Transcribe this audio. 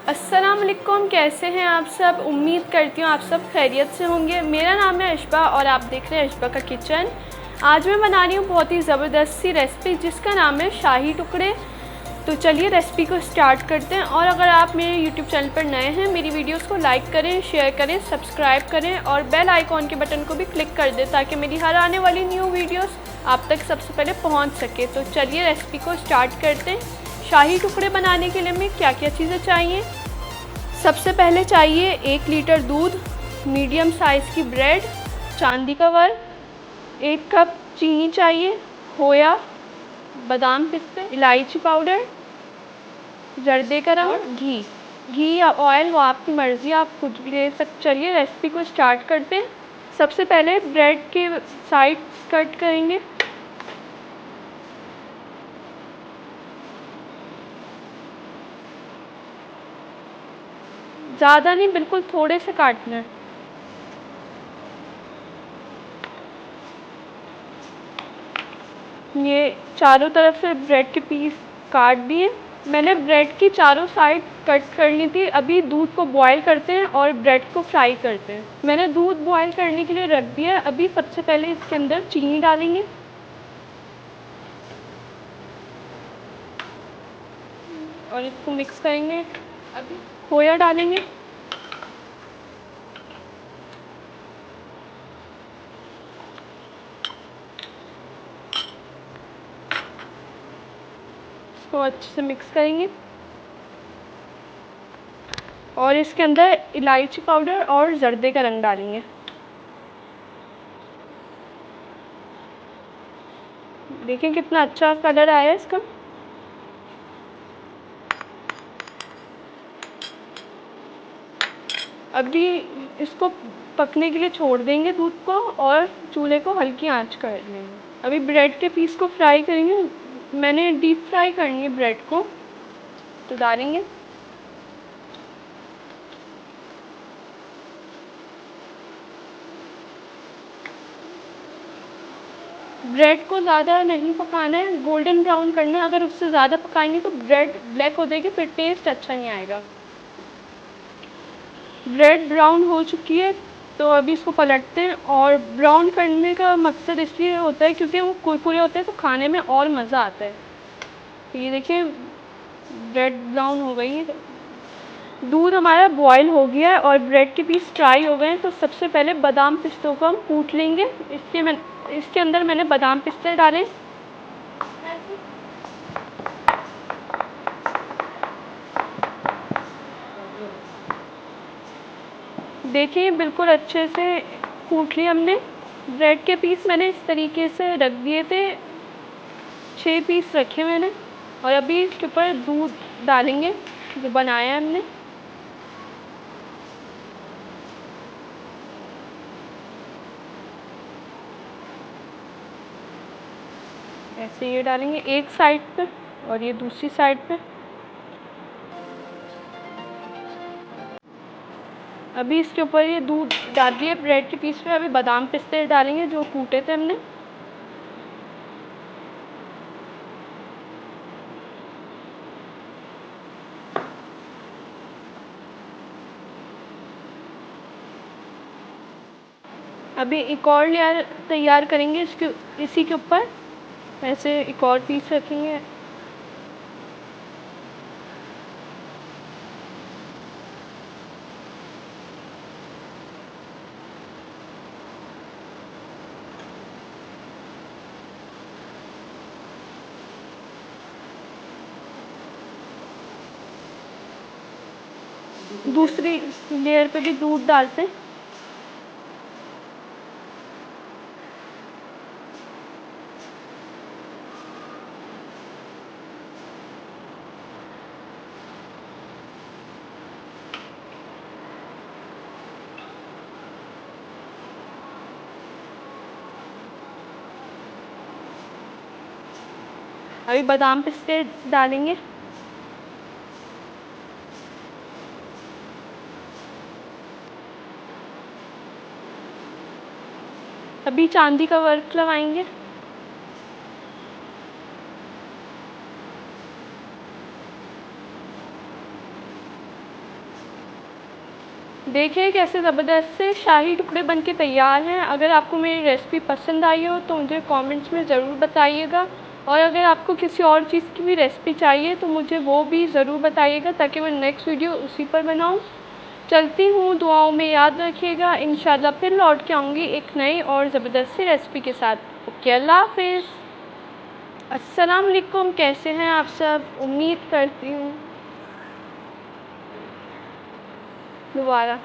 अस्सलाम वालेकुम, कैसे हैं आप सब। उम्मीद करती हूँ आप सब खैरियत से होंगे। मेरा नाम है अशबा और आप देख रहे हैं अशबा का किचन। आज मैं बना रही हूँ बहुत ही ज़बरदस्त सी रेसिपी जिसका नाम है शाही टुकड़े। तो चलिए रेसिपी को स्टार्ट करते हैं। और अगर आप मेरे यूट्यूब चैनल पर नए हैं, मेरी वीडियोस को लाइक करें, शेयर करें, सब्सक्राइब करें और बेल आइकॉन के बटन को भी क्लिक कर दें ताकि मेरी हर आने वाली न्यू वीडियोस आप तक सबसे पहले पहुंच सके। तो चलिए रेसिपी को स्टार्ट करते हैं। शाही टुकड़े बनाने के लिए हमें क्या क्या चीज़ें चाहिए। सबसे पहले चाहिए 1 लीटर दूध, मीडियम साइज़ की ब्रेड, चांदी का वर्क, 1 कप चीनी चाहिए, खोया, बादाम पिस्ते, इलायची पाउडर, जर्दे का रंग, घी या ऑयल वो आपकी मर्ज़ी, आप कुछ भी ले सकते। चलिए रेसिपी को स्टार्ट करते हैं। सबसे पहले ब्रेड के साइड्स कट करेंगे। ज़्यादा नहीं, बिल्कुल थोड़े से काटना है। ये चारों तरफ से ब्रेड के पीस काट दिए। मैंने ब्रेड की चारों साइड कट कर ली थी। अभी दूध को बॉईल करते हैं और ब्रेड को फ्राई करते हैं। मैंने दूध बॉईल करने के लिए रख दिया। अभी सबसे पहले इसके अंदर चीनी डालेंगे और इसको मिक्स करेंगे। अभी खोया डालेंगे, इसको अच्छे से मिक्स करेंगे और इसके अंदर इलायची पाउडर और जर्दे का रंग डालेंगे। देखिए कितना अच्छा कलर आया है इसका। अभी इसको पकने के लिए छोड़ देंगे दूध को और चूल्हे को हल्की आंच कर देंगे। अभी ब्रेड के पीस को फ्राई करेंगे। मैंने डीप फ्राई करनी है ब्रेड को, तो डालेंगे। ब्रेड को ज़्यादा नहीं पकाना है, गोल्डन ब्राउन करना है। अगर उससे ज़्यादा पकाएंगे तो ब्रेड ब्लैक हो जाएगी, फिर टेस्ट अच्छा नहीं आएगा। ब्रेड ब्राउन हो चुकी है तो अभी इसको पलटते हैं। और ब्राउन करने का मकसद इसलिए होता है क्योंकि वो कुरकुरे होते हैं तो खाने में और मज़ा आता है। तो ये देखिए ब्रेड ब्राउन हो गई है। दूध हमारा बॉईल हो गया है और ब्रेड के पीस फ्राई हो गए हैं। तो सबसे पहले बादाम पिस्तों को हम कूट लेंगे। इसके अंदर मैंने बादाम पिस्ते डाले। देखिए बिल्कुल अच्छे से कूट लिया हमने। ब्रेड के पीस मैंने इस तरीके से रख दिए थे, 6 पीस रखे मैंने। और अभी इसके ऊपर दूध डालेंगे जो बनाया है हमने। ऐसे ये डालेंगे एक साइड पे और ये दूसरी साइड पे। अभी इसके ऊपर ये दूध डाल दिए ब्रेड के पीस पे। अभी बादाम पिस्ते डालेंगे जो कूटे थे हमने। अभी एक और लेयर तैयार करेंगे इसी के ऊपर। ऐसे एक और पीस रखेंगे। दूसरी लेयर पे भी दूध डालते हैं। अभी बादाम पिस्ते डालेंगे। अभी चांदी का वर्क लगाएंगे। देखिए कैसे ज़बरदस्त से शाही टुकड़े बन के तैयार हैं। अगर आपको मेरी रेसिपी पसंद आई हो तो मुझे कमेंट्स में ज़रूर बताइएगा, और अगर आपको किसी और चीज़ की भी रेसिपी चाहिए तो मुझे वो भी ज़रूर बताइएगा, ताकि मैं नेक्स्ट वीडियो उसी पर बनाऊँ। चलती हूँ, दुआओं में याद रखिएगा। इंशाल्लाह फिर लौट के आऊँगी एक नई और ज़बरदस्त सी रेसिपी के साथ। ओके, अल्लाह हाफ़िज़। अस्सलाम वालेकुम, कैसे हैं आप सब? उम्मीद करती हूँ दोबारा